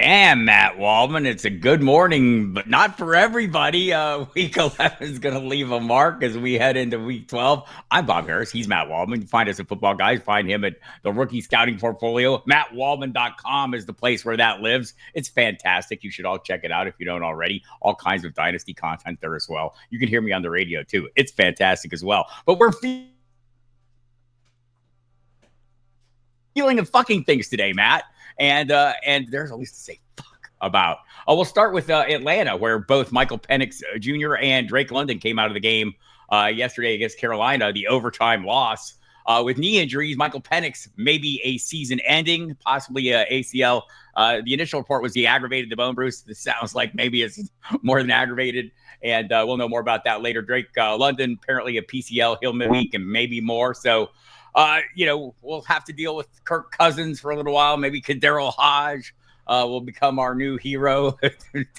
Damn, Matt Waldman. It's a good morning, but not for everybody. Week 11 is going to leave a mark as we head into week 12. I'm Bob Harris. He's Matt Waldman. You find us at Football Guys. Find him at the Rookie Scouting Portfolio. MattWaldman.com is the place where that lives. It's fantastic. You should all check it out if you don't already. All kinds of Dynasty content there as well. You can hear me on the radio, too. It's fantastic as well. But we're feeling of fucking things today, Matt. And there's at least to say fuck about. We'll start with Atlanta, where both Michael Penix Jr. and Drake London came out of the game yesterday against Carolina, the overtime loss. With knee injuries, Michael Penix maybe a season-ending, possibly a ACL. The initial report was he aggravated the bone bruise. This sounds like maybe it's more than aggravated, and we'll know more about that later. Drake London, apparently a PCL. He'll miss a week and maybe more. So, we'll have to deal with Kirk Cousins for a little while. Maybe Kadero Hodge will become our new hero,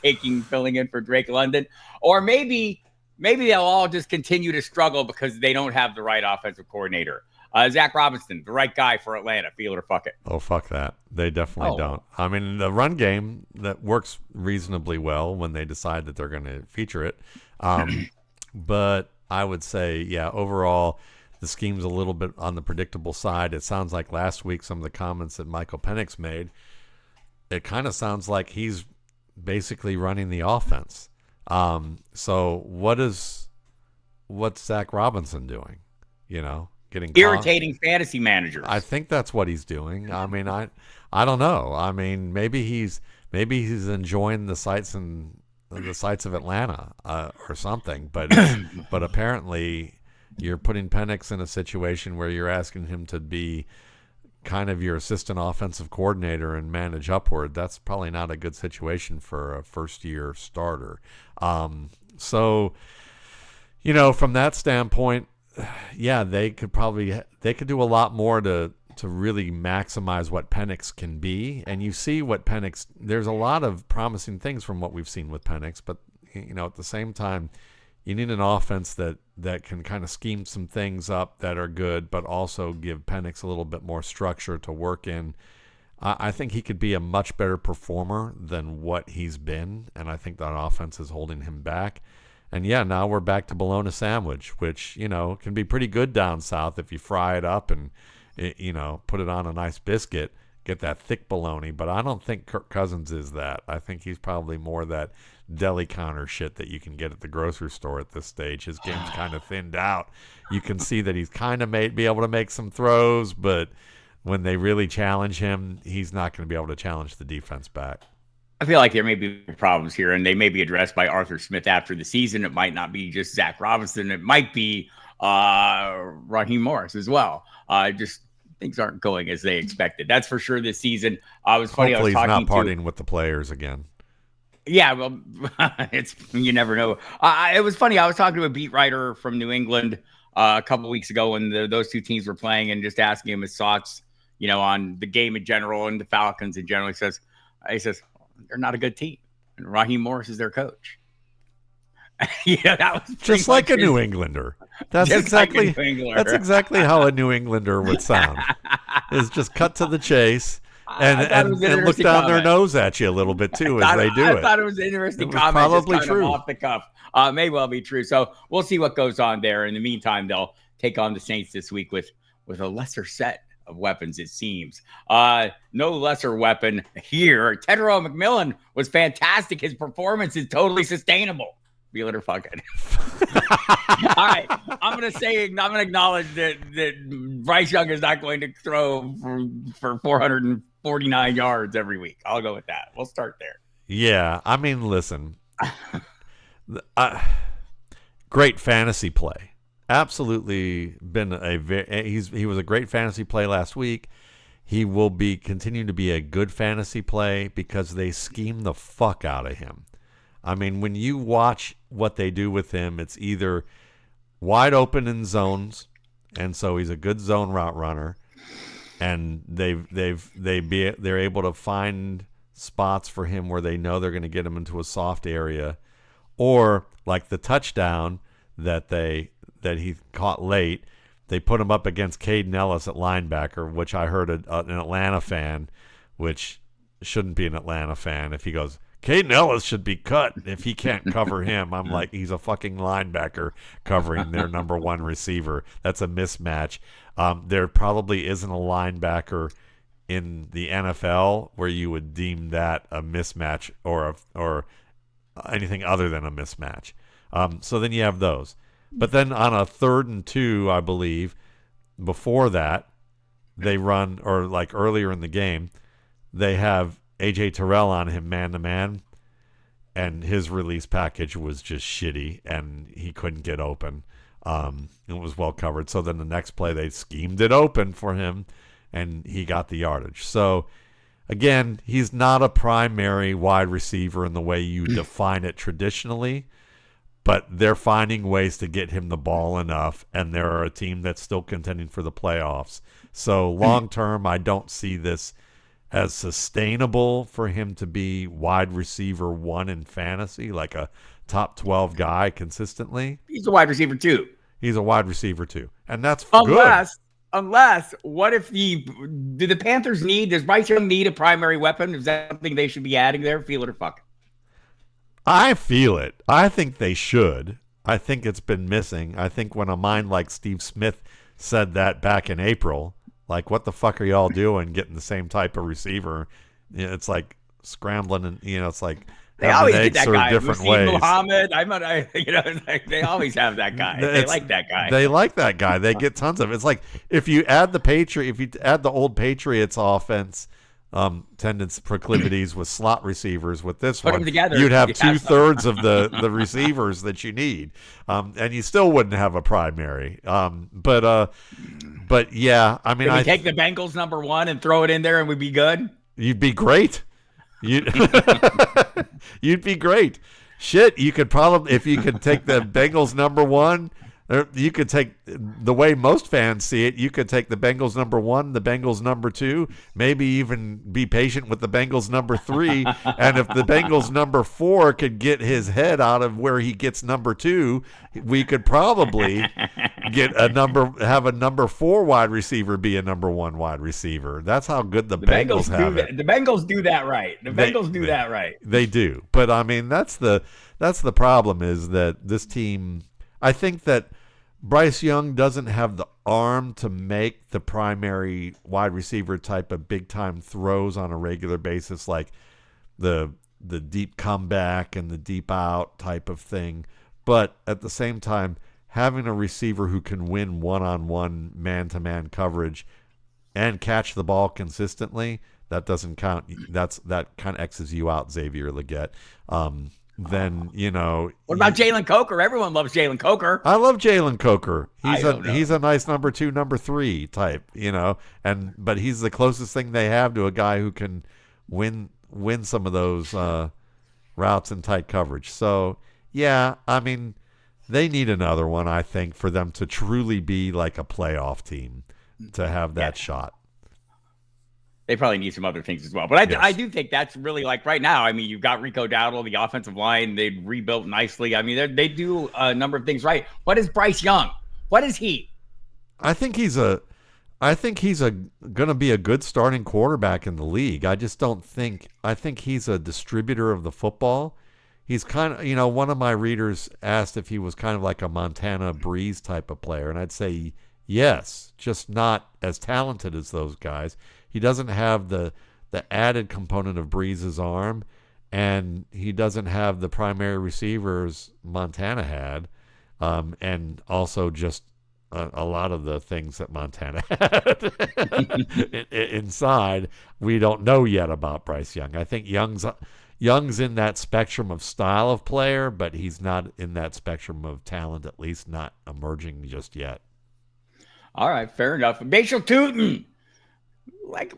filling in for Drake London. Or maybe they'll all just continue to struggle because they don't have the right offensive coordinator. Zach Robinson, the right guy for Atlanta. Feel it or fuck it. Oh, fuck that. They definitely don't. I mean, the run game, that works reasonably well when they decide that they're going to feature it. But I would say, yeah, overall, the scheme's a little bit on the predictable side. It sounds like last week, some of the comments that Michael Penix made, it kind of sounds like he's basically running the offense. So what's Zach Robinson doing? Getting irritating fantasy managers. I think that's what he's doing. I mean, I don't know. I mean, maybe he's enjoying the sights of Atlanta or something. But apparently, you're putting Penix in a situation where you're asking him to be kind of your assistant offensive coordinator and manage upward. That's probably not a good situation for a first-year starter. So, from that standpoint, yeah, they could do a lot more to really maximize what Penix can be. And you see what Penix, there's a lot of promising things from what we've seen with Penix, but at the same time, you need an offense that can kind of scheme some things up that are good, but also give Penix a little bit more structure to work in. I think he could be a much better performer than what he's been, and I think that offense is holding him back. And yeah, now we're back to bologna sandwich, which, can be pretty good down south if you fry it up and, put it on a nice biscuit, get that thick bologna. But I don't think Kirk Cousins is that. I think he's probably more that deli counter shit that you can get at the grocery store at this stage. His game's kind of thinned out. You can see that he's kind of be able to make some throws, but when they really challenge him, he's not going to be able to challenge the defense back. I feel like there may be problems here, and they may be addressed by Arthur Smith after the season. It might not be just Zach Robinson. It might be Raheem Morris as well. Just things aren't going as they expected. That's for sure this season. Hopefully he's not partying with the players again. Yeah, well, you never know. It was funny. I was talking to a beat writer from New England a couple of weeks ago when those two teams were playing, and just asking him his thoughts, on the game in general and the Falcons in general. He says, they're not a good team, and Raheem Morris is their coach. That was just like a New Englander. That's exactly how a New Englander would sound. Is just cut to the chase and look down their nose at you a little bit too as they do it. I thought it was an interesting comment. Probably true. Off the cuff. May well be true. So we'll see what goes on there. In the meantime, they'll take on the Saints this week with a lesser set of weapons, it seems. No lesser weapon here. Tetairoa McMillan was fantastic. His performance is totally sustainable. Feel it or fuck it. All right. I'm going to acknowledge that Bryce Young is not going to throw for 449 yards every week. I'll go with that. We'll start there. Yeah. I mean, listen, great fantasy play. Absolutely been he was a great fantasy play last week. He will continue to be a good fantasy play because they scheme the fuck out of him. I mean, when you watch what they do with him, it's either wide open in zones, and so he's a good zone route runner, and they're able to find spots for him where they know they're going to get him into a soft area, or like the touchdown that he caught late, they put him up against Caden Ellis at linebacker, which I heard an Atlanta fan, which shouldn't be an Atlanta fan if he goes, Caden Ellis should be cut if he can't cover him. I'm like, he's a fucking linebacker covering their number one receiver. That's a mismatch. There probably isn't a linebacker in the NFL where you would deem that a mismatch or anything other than a mismatch. So then you have those. But then on a 3rd and 2, I believe, before that, they run, or like earlier in the game, they have A.J. Terrell on him man-to-man, and his release package was just shitty, and he couldn't get open. It was well covered. So then the next play, they schemed it open for him, and he got the yardage. So, again, he's not a primary wide receiver in the way you define it traditionally, but they're finding ways to get him the ball enough, and they're a team that's still contending for the playoffs. So long term, I don't see this as sustainable for him to be wide receiver 1 in fantasy, like a top 12 guy consistently. He's a wide receiver 2. He's a wide receiver 2, and that's good. Unless, what if do the Panthers does Bryce Young need a primary weapon? Is that something they should be adding there? Feel it or fuck it? I feel it. I think they should. I think it's been missing. I think when a mind like Steve Smith said that back in April, like, what the fuck are y'all doing getting the same type of receiver? It's like scrambling, and it's like they always get that guy. Different ways. Muhammad, they always have that guy. They like that guy. They like that guy. They get tons of it. It's like if you add the old Patriots offense proclivities with slot receivers with this Put one, them together, you'd have 2/3 of the receivers that you need, and you still wouldn't have a primary. But yeah, I mean, I take the Bengals number 1 and throw it in there, and we'd be good. You'd be great. You'd be great. Shit, you could probably, if you could take the Bengals number 1. You could take, the way most fans see it, you could take the Bengals number 1, the Bengals number 2, maybe even be patient with the Bengals number 3. And if the Bengals number 4 could get his head out of where he gets number 2, we could probably have a number 4 wide receiver be a number 1 wide receiver. That's how good the Bengals have it. The Bengals do that right. They do. But I mean, that's the problem, is that this team, I think that Bryce Young doesn't have the arm to make the primary wide receiver type of big-time throws on a regular basis, like the deep comeback and the deep out type of thing. But at the same time, having a receiver who can win one-on-one, man-to-man coverage and catch the ball consistently, that doesn't count. That kind of X's you out, Xavier Legette. Then what about Jalen Coker? Everyone loves Jalen Coker. I love Jalen Coker. He's a nice number 2, number 3 type, but he's the closest thing they have to a guy who can win some of those routes in tight coverage. So yeah, I mean, they need another one, I think, for them to truly be like a playoff team, to have that shot. They probably need some other things as well. But I do think that's really, like, right now, I mean, you've got Rico Dowdle, the offensive line. They've rebuilt nicely. I mean, they do a number of things right. What is Bryce Young? What is he? I think he's going to be a good starting quarterback in the league. I think he's a distributor of the football. He's kind of, one of my readers asked if he was kind of like a Montana Breeze type of player. And I'd say yes, just not as talented as those guys. He doesn't have the added component of Breeze's arm, and he doesn't have the primary receivers Montana had, and also just a lot of the things that Montana had inside. We don't know yet about Bryce Young. I think Young's in that spectrum of style of player, but he's not in that spectrum of talent, at least not emerging just yet. All right, fair enough. Bhayshul Tuten.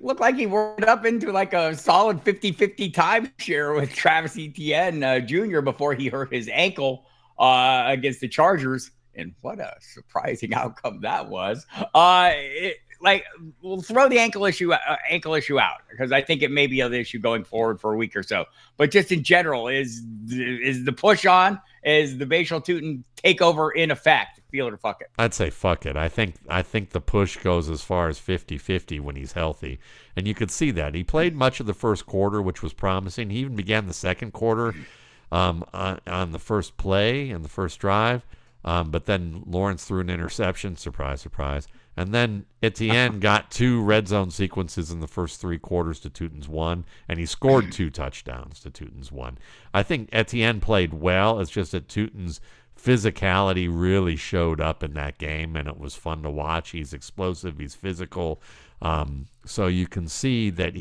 Looked like he worked up into like a solid 50-50 timeshare with Travis Etienne Jr. before he hurt his ankle against the Chargers. And what a surprising outcome that was. like we'll throw the ankle issue out because I think it may be an issue going forward for a week or so. But just in general, is the push on? Is the Bhayshul Tuten takeover in effect? Feel it or fuck it? I'd say fuck it. I think the push goes as far as 50-50 when he's healthy. And you could see that. He played much of the first quarter, which was promising. He even began the second quarter on the first play and the first drive. But then Lawrence threw an interception. Surprise, surprise. And then Etienne got 2 red zone sequences in the first 3 quarters to Tuten's 1, and he scored 2 touchdowns to Tuten's 1. I think Etienne played well. It's just that Tuten's physicality really showed up in that game, and it was fun to watch. He's explosive. He's physical. So you can see that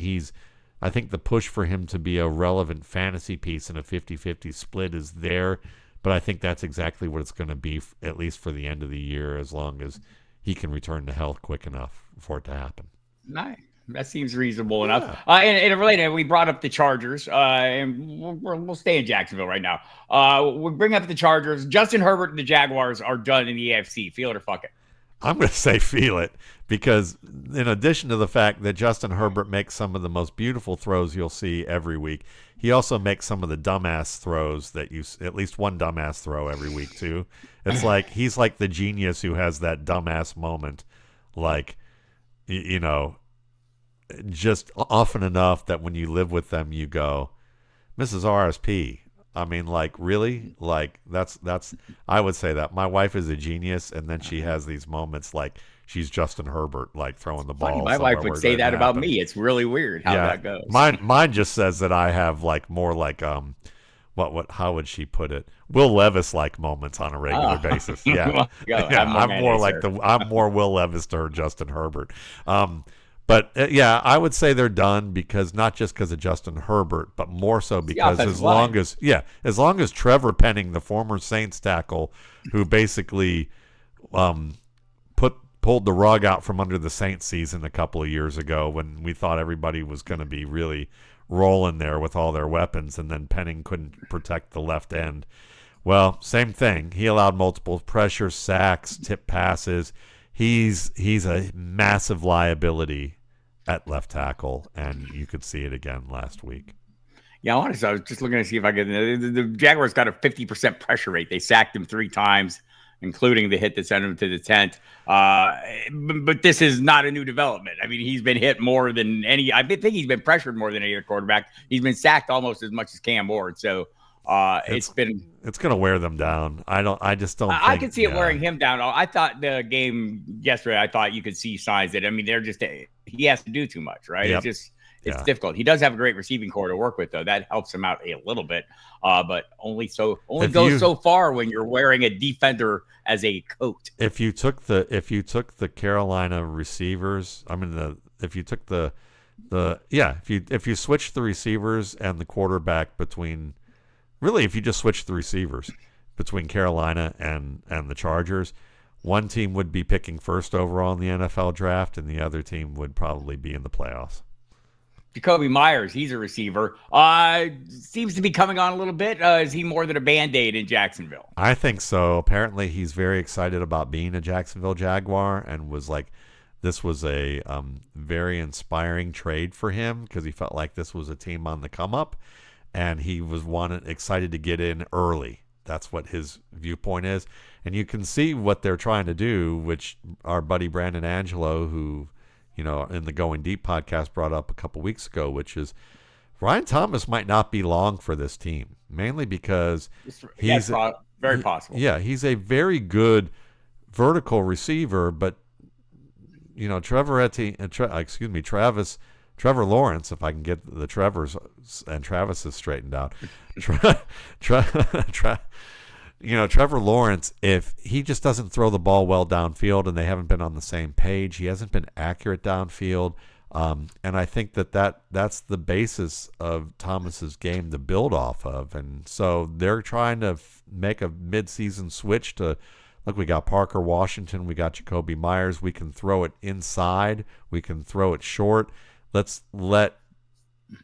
I think the push for him to be a relevant fantasy piece in a 50-50 split is there, but I think that's exactly what it's going to be, at least for the end of the year, as long as he can return to health quick enough for it to happen. Nice. That seems reasonable enough. And related, we brought up the Chargers, and we'll stay in Jacksonville right now. We'll bring up the Chargers. Justin Herbert and the Jaguars are done in the AFC. Feel it or fuck it? I'm going to say feel it, because in addition to the fact that Justin Herbert makes some of the most beautiful throws you'll see every week, he also makes some of the dumbass throws that at least one dumbass throw every week too. It's like he's like the genius who has that dumbass moment, like, just often enough that when you live with them, you go, Mrs. RSP. I mean, like, really? Like, that's, I would say that. My wife is a genius, and then she has these moments like she's Justin Herbert, like throwing the ball. My wife would say that about me. It's really weird how that goes. Mine just says that I have like more like, how would she put it? Will Levis like moments on a regular basis. Yeah. I'm more Will Levis to her Justin Herbert. But I would say they're done, because not just because of Justin Herbert, but more so because as long as Trevor Penning, the former Saints tackle, who basically pulled the rug out from under the Saints season a couple of years ago when we thought everybody was going to be really rolling there with all their weapons, and then Penning couldn't protect the left end. Well, same thing. He allowed multiple pressures, sacks, tip passes. He's a massive liability at left tackle, and you could see it again last week. Yeah, honestly, I was just looking to see if I could. The Jaguars got a 50% pressure rate. They sacked him 3 times, including the hit that sent him to the tent. But this is not a new development. I mean, he's been hit more than any. I think he's been pressured more than any other quarterback. He's been sacked almost as much as Cam Ward. So it's going to wear them down. I just don't. I can see it wearing him down. I thought the game yesterday, I thought you could see signs that, I mean, he has to do too much, right? Yep. It's difficult. He does have a great receiving core to work with, though. That helps him out a little bit, but only goes so far when you're wearing a defender as a coat. If you took the Carolina receivers, if you switched the receivers and the quarterback between. Really, if you just switch the receivers between Carolina and the Chargers, one team would be picking first overall in the NFL draft, and the other team would probably be in the playoffs. Jakobi Meyers, he's a receiver. Seems to be coming on a little bit. Is he more than a Band-Aid in Jacksonville? I think so. Apparently, he's very excited about being a Jacksonville Jaguar, and was like, this was a very inspiring trade for him, because he felt like this was a team on the come up. And he was excited to get in early. That's what his viewpoint is. And you can see what they're trying to do, which our buddy Brandon Angelo, who, in the Going Deep podcast brought up a couple weeks ago, which is Ryan Thomas might not be long for this team, mainly because he's very possible. Yeah, he's a very good vertical receiver, but Trevor Lawrence, if I can get the Trevors and Travises straightened out. Trevor Lawrence, if he just doesn't throw the ball well downfield, and they haven't been on the same page, he hasn't been accurate downfield. And I think that's the basis of Thomas's game to build off of. And so they're trying to make a midseason switch to, look, we got Parker Washington, we got Jakobi Meyers. We can throw it inside. We can throw it short. Let's let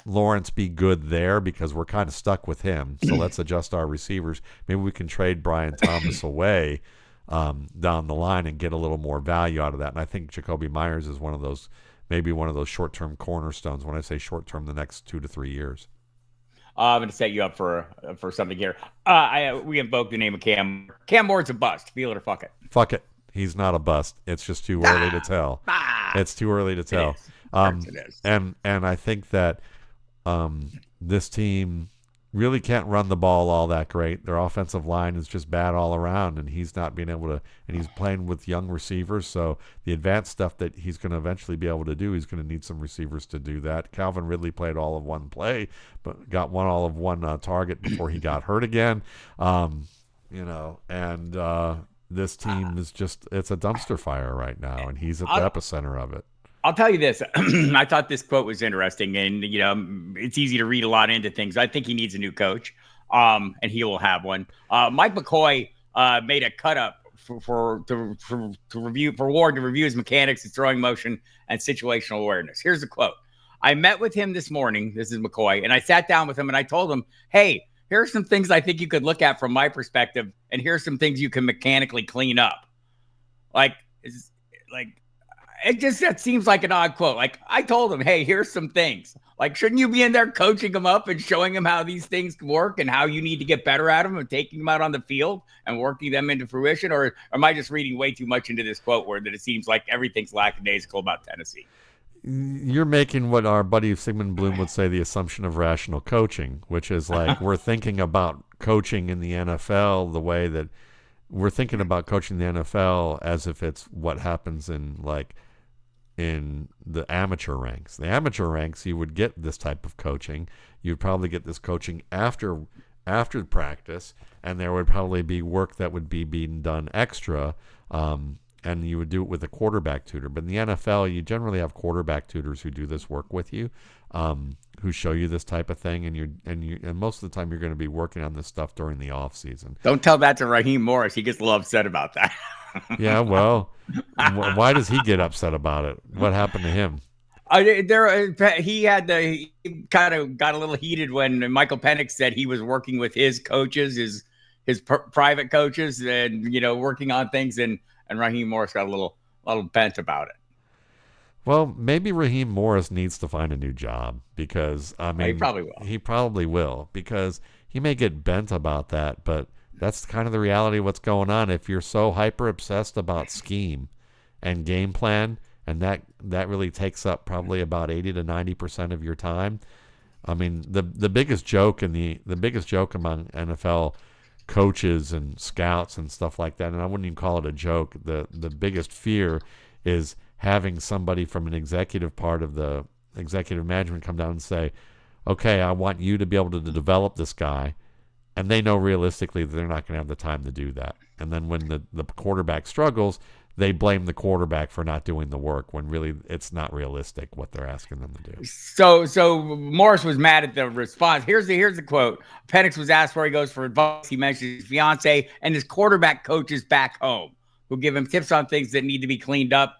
Lawrence be good there, because we're kind of stuck with him. So let's adjust our receivers. Maybe we can trade Brian Thomas away down the line and get a little more value out of that. And I think Jakobi Meyers is maybe one of those short-term cornerstones. When I say short-term, the next 2 to 3 years. I'm going to set you up for something here. We invoked the name of Cam. Cam Moore's a bust. Feel it or fuck it. Fuck it. He's not a bust. It's just too early to tell. It's too early to tell. It is. And I think that this team really can't run the ball all that great. Their offensive line is just bad all around, and he's not being able to. And he's playing with young receivers, so the advanced stuff that he's going to eventually be able to do, he's going to need some receivers to do that. Calvin Ridley played all of one play, but got all of one target before he got hurt again. This team is it's a dumpster fire right now, and he's at the epicenter of it. I'll tell you this. I thought this quote was interesting, and it's easy to read a lot into things. I think he needs a new coach, and he will have one. Mike McCoy made a cut up for Ward to review his mechanics, his throwing motion, and situational awareness. Here's the quote. I met with him this morning. This is McCoy, and I sat down with him and I told him, "Hey, here are some things I think you could look at from my perspective, and here's some things you can mechanically clean up." That seems like an odd quote. Like, I told him, hey, here's some things. Like, shouldn't you be in there coaching him up and showing him how these things work and how you need to get better at them and taking them out on the field and working them into fruition? Or am I just reading way too much into this quote where that it seems like everything's lackadaisical about Tennessee? You're making what our buddy Sigmund Bloom would say the assumption of rational coaching, which is like we're thinking about coaching in the NFL the way that we're thinking about coaching the NFL as if it's what happens in the amateur ranks. The amateur ranks, you would get this type of coaching. You'd probably get this coaching after practice, and there would probably be work that would be being done extra, and you would do it with a quarterback tutor. But in the NFL, you generally have quarterback tutors who do this work with you, who show you this type of thing, and most of the time you're going to be working on this stuff during the off season. Don't tell that to Raheem Morris. He gets a little upset about that. Yeah, well, why does he get upset about it? What happened to him? He kind of got a little heated when Michael Penix said he was working with his coaches, his private coaches, and working on things, and Raheem Morris got a little bent about it. Well, maybe Raheem Morris needs to find a new job because he probably will. He probably will because he may get bent about that, but that's kind of the reality of what's going on. If you're so hyper obsessed about scheme and game plan, and that really takes up probably about 80 to 90% of your time. I mean, the biggest joke the biggest joke among NFL coaches and scouts and stuff like that, and I wouldn't even call it a joke. The biggest fear is having somebody from an executive part of the executive management come down and say, "Okay, I want you to be able to develop this guy." And they know realistically that they're not going to have the time to do that. And then when the quarterback struggles, they blame the quarterback for not doing the work when really it's not realistic what they're asking them to do. So Morris was mad at the response. Here's the quote. Penix was asked where he goes for advice. He mentioned his fiance and his quarterback coaches back home who give him tips on things that need to be cleaned up.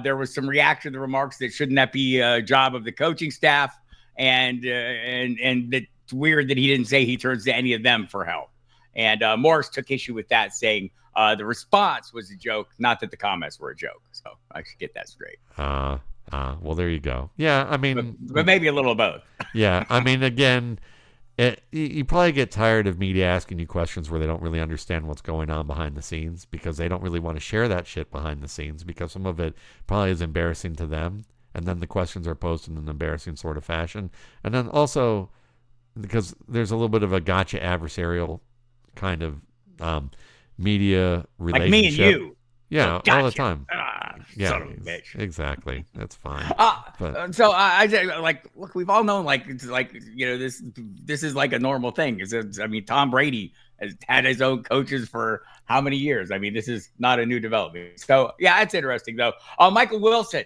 There was some reaction to the remarks that shouldn't that be a job of the coaching staff, and that it's weird that he didn't say he turns to any of them for help. And Morris took issue with that, saying the response was a joke, not that the comments were a joke. So I should get that straight. Well, there you go. Yeah, I mean, but maybe a little of both. Yeah, I mean, again, you probably get tired of media asking you questions where they don't really understand what's going on behind the scenes because they don't really want to share that shit behind the scenes because some of it probably is embarrassing to them. And then the questions are posed in an embarrassing sort of fashion. And then also because there's a little bit of a gotcha adversarial kind of media relationship. Like me and you. Yeah, gotcha. all the time. Yeah, son of a bitch. Exactly. That's fine. So I like, look, we've all known, this is like a normal thing. Tom Brady has had his own coaches for how many years? I mean, this is not a new development. So yeah, that's interesting though. Michael Wilson,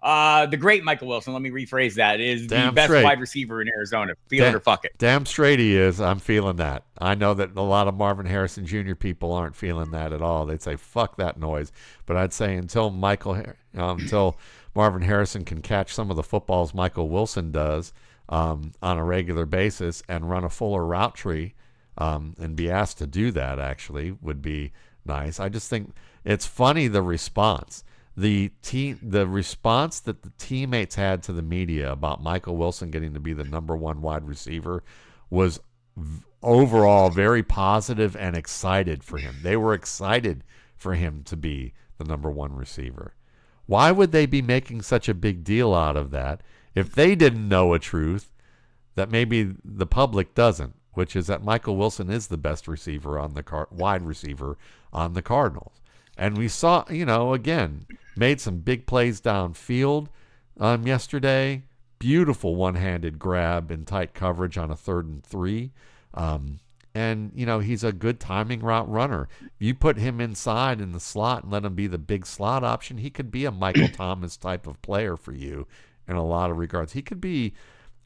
the great Michael Wilson, let me rephrase that, is the best wide receiver in Arizona. Feel it or fuck it. Damn straight he is. I'm feeling that. I know that a lot of Marvin Harrison Jr. people aren't feeling that at all. They'd say, fuck that noise. But I'd say until Marvin Harrison can catch some of the footballs Michael Wilson does on a regular basis and run a fuller route tree and be asked to do that actually would be nice. I just think it's funny the response. The response that the teammates had to the media about Michael Wilson getting to be the number one wide receiver was overall very positive and excited for him. They were excited for him to be the number one receiver. Why would they be making such a big deal out of that if they didn't know a truth that maybe the public doesn't, which is that Michael Wilson is the best receiver on the wide receiver on the Cardinals? And we saw, again, made some big plays downfield yesterday. Beautiful one-handed grab in tight coverage on a 3rd and 3. And, he's a good timing route runner. You put him inside in the slot and let him be the big slot option, he could be a Michael Thomas type of player for you in a lot of regards.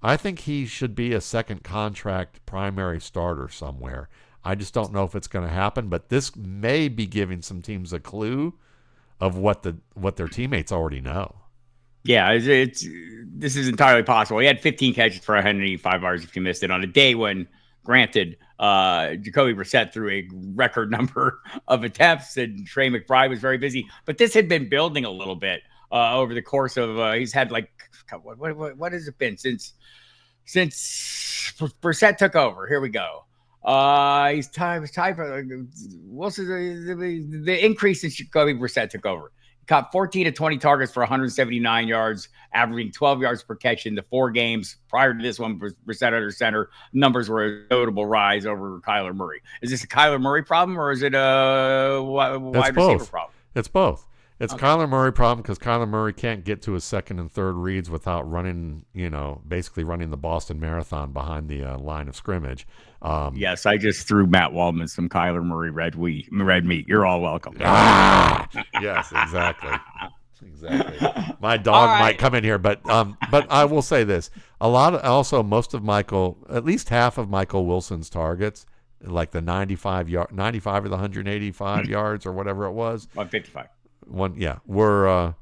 I think he should be a second contract primary starter somewhere. I just don't know if it's going to happen, but this may be giving some teams a clue of what their teammates already know. Yeah, this is entirely possible. He had 15 catches for 185 yards if you missed it on a day when, granted, Jacoby Brissett threw a record number of attempts and Trey McBride was very busy. But this had been building a little bit over the course of he's had what has it been since Brissett took over? Here we go. He's tied for Wilson. The increase since Jacoby Brissett took over. He caught 14 to 20 targets for 179 yards, averaging 12 yards per catch in the 4 games. Prior to this one, Brissett under center, numbers were a notable rise over Kyler Murray. Is this a Kyler Murray problem or is it a wide receiver problem? It's both. It's okay. Kyler Murray problem because Kyler Murray can't get to his 2nd and 3rd reads without running, basically running the Boston Marathon behind the line of scrimmage. Yes, I just threw Matt Waldman some Kyler Murray red meat. You're all welcome. Yes, exactly. Exactly. My dog might come in here, but I will say this: most of at least half of Michael Wilson's targets, like the 95 or the 185 yards or whatever it was, 155. Were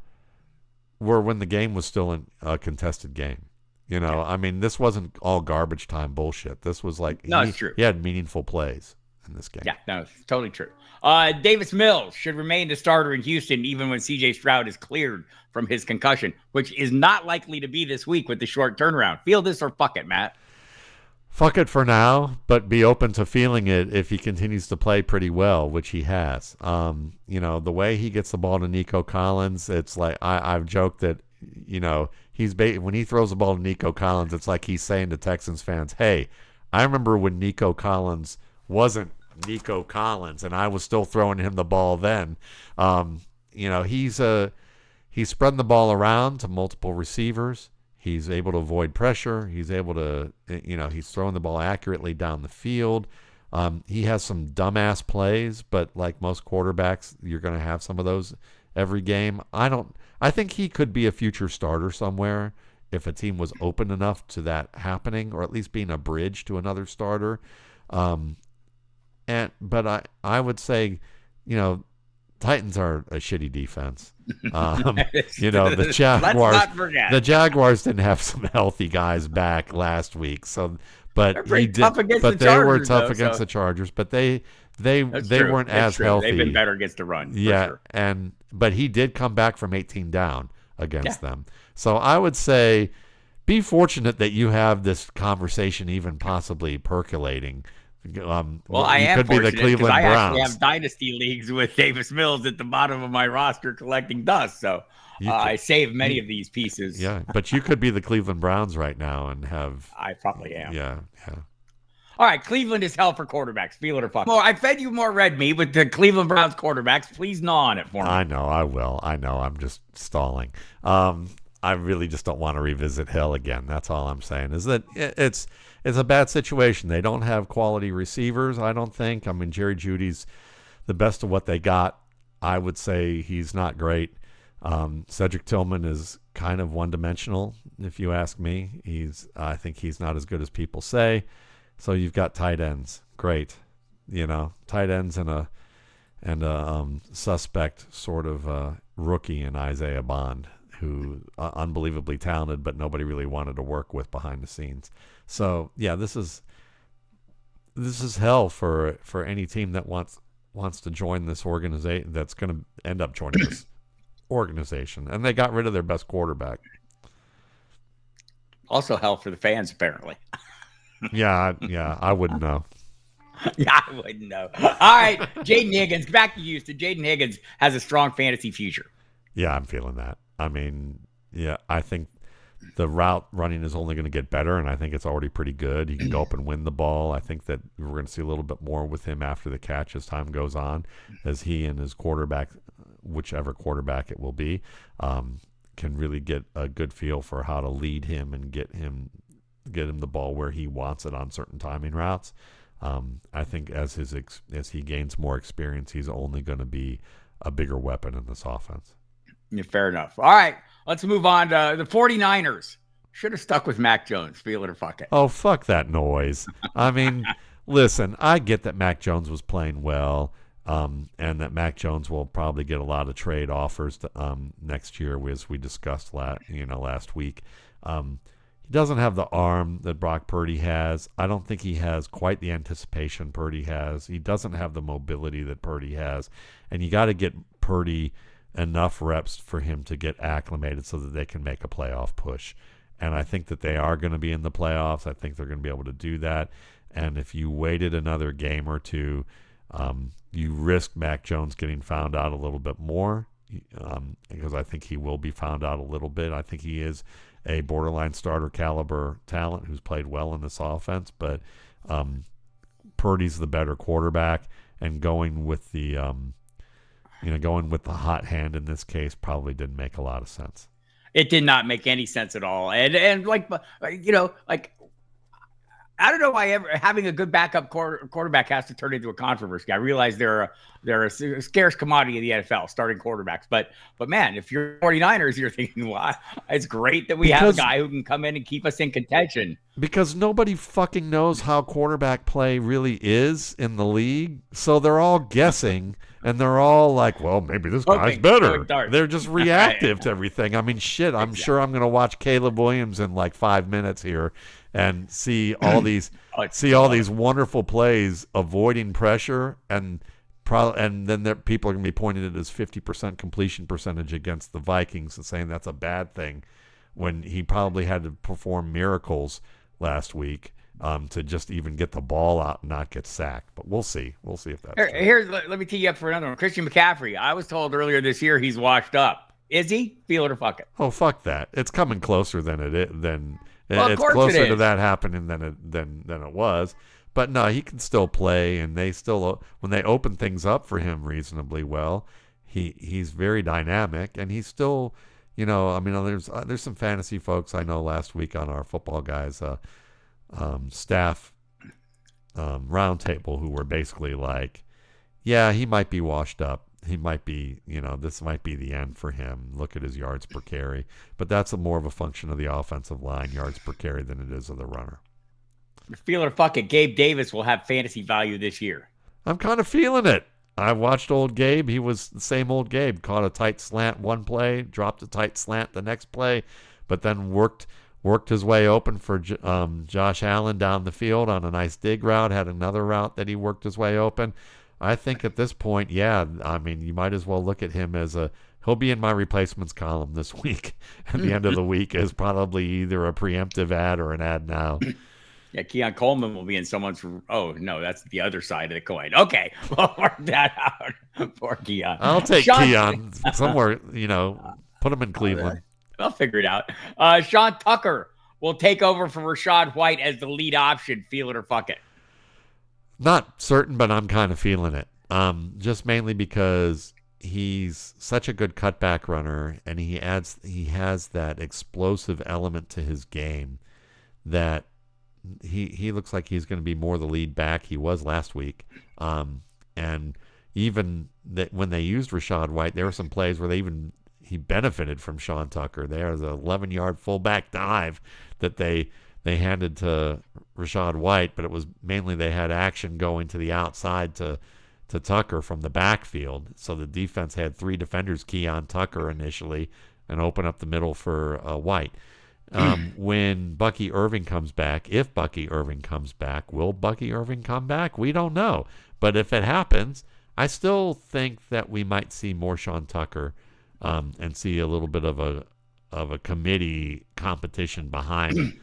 when the game was still in a contested game. I mean, this wasn't all garbage time bullshit. This was it's true. He had meaningful plays in this game. Yeah, no, it's totally true. Davis Mills should remain the starter in Houston even when C.J. Stroud is cleared from his concussion, which is not likely to be this week with the short turnaround. Feel this or fuck it, Matt. Fuck it for now, but be open to feeling it if he continues to play pretty well, which he has. The way he gets the ball to Nico Collins, it's like I've joked that, when he throws the ball to Nico Collins, it's like he's saying to Texans fans, hey, I remember when Nico Collins wasn't Nico Collins and I was still throwing him the ball then. He's spreading the ball around to multiple receivers. He's able to avoid pressure. He's able to, he's throwing the ball accurately down the field. He has some dumbass plays, but like most quarterbacks, you're going to have some of those every game. I think he could be a future starter somewhere if a team was open enough to that happening, or at least being a bridge to another starter. But I would say, Titans are a shitty defense. The Jaguars didn't have some healthy guys back last week, but they were tough against the Chargers, but they weren't as healthy. They've been better against the run. Yeah, sure. But he did come back from 18 down against them. So I would say be fortunate that you have this conversation even possibly percolating. I am could be the Cleveland I Browns. actually have dynasty leagues with Davis Mills at the bottom of my roster collecting dust, so I saved many of these pieces. Yeah, but you could be the Cleveland Browns right now and have. I probably am. Yeah. All right, Cleveland is hell for quarterbacks. Feel it or fuck. I fed you more red meat with the Cleveland Browns quarterbacks. Please gnaw on it for me. I know, I will. I know, I'm just stalling. I really just don't want to revisit hell again. That's all I'm saying. Is that it's a bad situation. They don't have quality receivers, I don't think. I mean, Jerry Jeudy's the best of what they got. I would say he's not great. Cedric Tillman is kind of one-dimensional, if you ask me. I think he's not as good as people say. So you've got tight ends. Great. Tight ends and a suspect sort of rookie in Isaiah Bond, who unbelievably talented, but nobody really wanted to work with behind the scenes. So yeah, this is hell for any team that wants wants to join this organization, that's going to end up joining this organization. And they got rid of their best quarterback. Also hell for the fans, apparently. Yeah, I wouldn't know. Yeah, I wouldn't know. All right, Jaden Higgins, back to Houston. Jaden Higgins has a strong fantasy future. Yeah, I'm feeling that. I mean, yeah, I think the route running is only going to get better, and I think it's already pretty good. He can go up and win the ball. I think that we're going to see a little bit more with him after the catch as time goes on, as he and his quarterback, whichever quarterback it will be, can really get a good feel for how to lead him and get him the ball where he wants it on certain timing routes. I think as he gains more experience, he's only going to be a bigger weapon in this offense. Yeah, fair enough. All right, let's move on to the 49ers. Should have stuck with Mac Jones. Feel it or fuck it. Oh, fuck that noise. I mean, listen, I get that Mac Jones was playing well, and that Mac Jones will probably get a lot of trade offers next year, as we discussed last week. He doesn't have the arm that Brock Purdy has. I don't think he has quite the anticipation Purdy has. He doesn't have the mobility that Purdy has. And you got to get Purdy enough reps for him to get acclimated so that they can make a playoff push. And I think that they are going to be in the playoffs. I think they're going to be able to do that. And if you waited another game or two, you risk Mac Jones getting found out a little bit more, because I think he will be found out a little bit. I think he is a borderline starter caliber talent who's played well in this offense, but Purdy's the better quarterback, and going with the hot hand in this case probably didn't make a lot of sense. It did not make any sense at all. And like, I don't know why having a good backup quarterback has to turn into a controversy. I realize they're a scarce commodity in the NFL, starting quarterbacks. But man, if you're 49ers, you're thinking, well, it's great that we have a guy who can come in and keep us in contention. Because nobody fucking knows how quarterback play really is in the league. So they're all guessing, and they're all like, well, maybe this guy's better. They're just reactive to everything. I mean, shit, I'm sure I'm going to watch Caleb Williams in like 5 minutes here and see all these wonderful plays avoiding pressure, and then people are going to be pointing at his 50% completion percentage against the Vikings and saying that's a bad thing, when he probably had to perform miracles last week to just even get the ball out and not get sacked. But we'll see. We'll see if that's true. Let me tee you up for another one. Christian McCaffrey. I was told earlier this year he's washed up. Is he? Feel it or fuck it. Oh, fuck that. It's coming closer than it is. It's closer to that happening than it was. But no, he can still play, and they still, when they open things up for him reasonably well, he's very dynamic, and he's still, there's some fantasy folks I know last week on our football guys staff roundtable who were basically like, yeah, he might be washed up. He might be, this might be the end for him. Look at his yards per carry. But that's more of a function of the offensive line, yards per carry, than it is of the runner. Feel it or fuck it, Gabe Davis will have fantasy value this year. I'm kind of feeling it. I watched old Gabe. He was the same old Gabe. Caught a tight slant one play, dropped a tight slant the next play, but then worked his way open for Josh Allen down the field on a nice dig route, had another route that he worked his way open. I think at this point, yeah, I mean, you might as well look at him as he'll be in my replacements column this week. At the end of the week is probably either a preemptive ad or an ad now. Yeah, Keon Coleman will be in someone's. Oh no, that's the other side of the coin. Okay, we'll work that out for Keon. I'll take Keon somewhere. Put him in Cleveland. I'll figure it out. Sean Tucker will take over for Rachaad White as the lead option. Feel it or fuck it. Not certain, but I'm kind of feeling it. Just mainly because he's such a good cutback runner, and he has that explosive element to his game that he looks like he's going to be more the lead back. He was last week. And even that when they used Rachaad White, there were some plays where he benefited from Sean Tucker. There's an 11-yard fullback dive that they handed to Rachaad White, but it was mainly they had action going to the outside to Tucker from the backfield. So the defense had 3 defenders key on Tucker initially and open up the middle for White. When Bucky Irving comes back, if Bucky Irving comes back, will Bucky Irving come back? We don't know. But if it happens, I still think that we might see more Sean Tucker, and see a little bit of a committee competition behind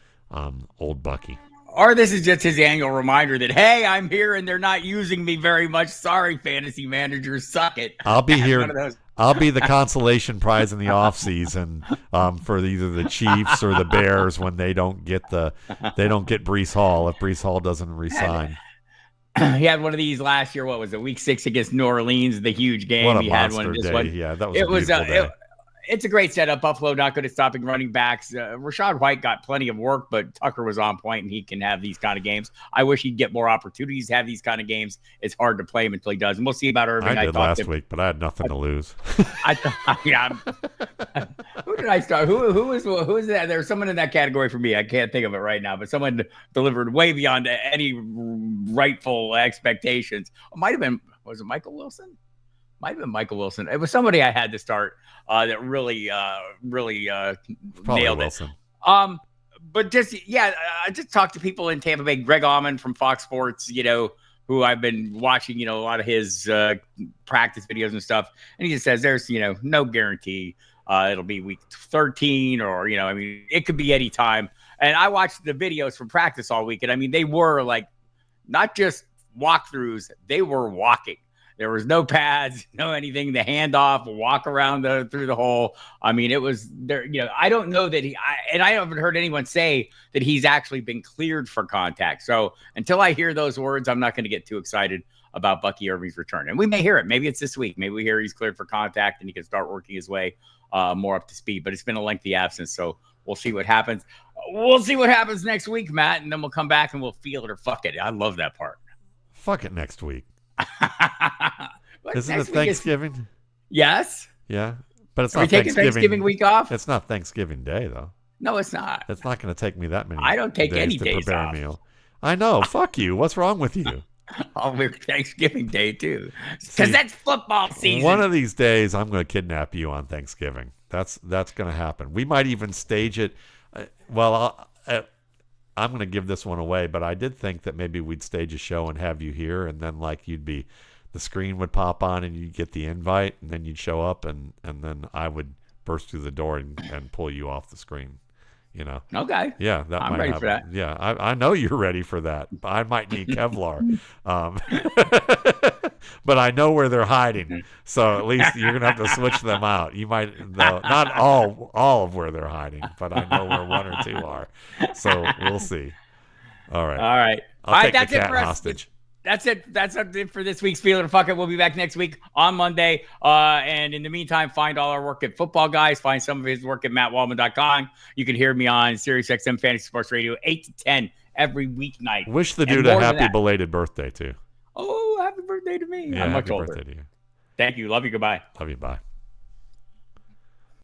old Bucky. Or this is just his annual reminder that, hey, I'm here and they're not using me very much. Sorry, fantasy managers, suck it. I'll be here. I'll be the consolation prize in the offseason for either the Chiefs or the Bears when they don't get Breece Hall if Breece Hall doesn't resign. He had one of these last year. What was it? Week 6 against New Orleans, the huge game. What a he monster had one. This day. one. Yeah, that was a beautiful day. It's a great setup. Buffalo not good at stopping running backs. Rashad White got plenty of work, but Tucker was on point, and he can have these kind of games. I wish he'd get more opportunities to have these kind of games. It's hard to play him until he does, and we'll see about Irving. I did last week, but I had nothing to lose. Who did I start? Who was that? There's someone in that category for me. I can't think of it right now, but someone delivered way beyond any rightful expectations. Was it Michael Wilson? Might have been Michael Wilson. It was somebody I had to start that really nailed Wilson. it. But I just talked to people in Tampa Bay. Greg Auman from Fox Sports, who I've been watching, a lot of his practice videos and stuff. And he just says there's, no guarantee it'll be week 13 or, it could be any time. And I watched the videos from practice all week. And they were like not just walkthroughs, they were walking. There was no pads, no anything. The handoff, walk around through the hole. It was there. I don't know that I haven't heard anyone say that he's actually been cleared for contact. So until I hear those words, I'm not going to get too excited about Bucky Irving's return. And we may hear it. Maybe it's this week. Maybe we hear he's cleared for contact and he can start working his way more up to speed. But it's been a lengthy absence, so we'll see what happens. We'll see what happens next week, Matt, and then we'll come back and we'll feel it or fuck it. I love that part. Fuck it next week. Isn't it Thanksgiving? Yes. Yeah, but it's Are not we taking Thanksgiving week off? It's not Thanksgiving Day though. No, it's not. It's not going to take me that many. I don't take days any to days prepare off. a meal. I know. Fuck you. What's wrong with you? I'll work Thanksgiving Day too, because that's football season. One of these days, I'm going to kidnap you on Thanksgiving. That's going to happen. We might even stage it. I'm going to give this one away, but I did think that maybe we'd stage a show and have you here, and then the screen would pop on and you'd get the invite, and then you'd show up, and then I would burst through the door and pull you off the screen. Okay. Yeah, that I'm might ready happen. for that. Yeah, I know you're ready for that. I might need Kevlar, but I know where they're hiding. So at least you're gonna have to switch them out. You might, though, not all of where they're hiding, but I know where one or two are. So we'll see. All right. I'll take the cat hostage. That's it. That's it for this week's Feel It or Fuck It. We'll be back next week on Monday. And in the meantime, find all our work at Football Guys. Find some of his work at mattwaldman.com. You can hear me on SiriusXM Fantasy Sports Radio 8 to 10 every weeknight. Wish the dude a happy belated birthday, too. Oh, happy birthday to me. Yeah, I'm much happy older. Birthday to you. Thank you. Love you. Goodbye. Love you. Bye.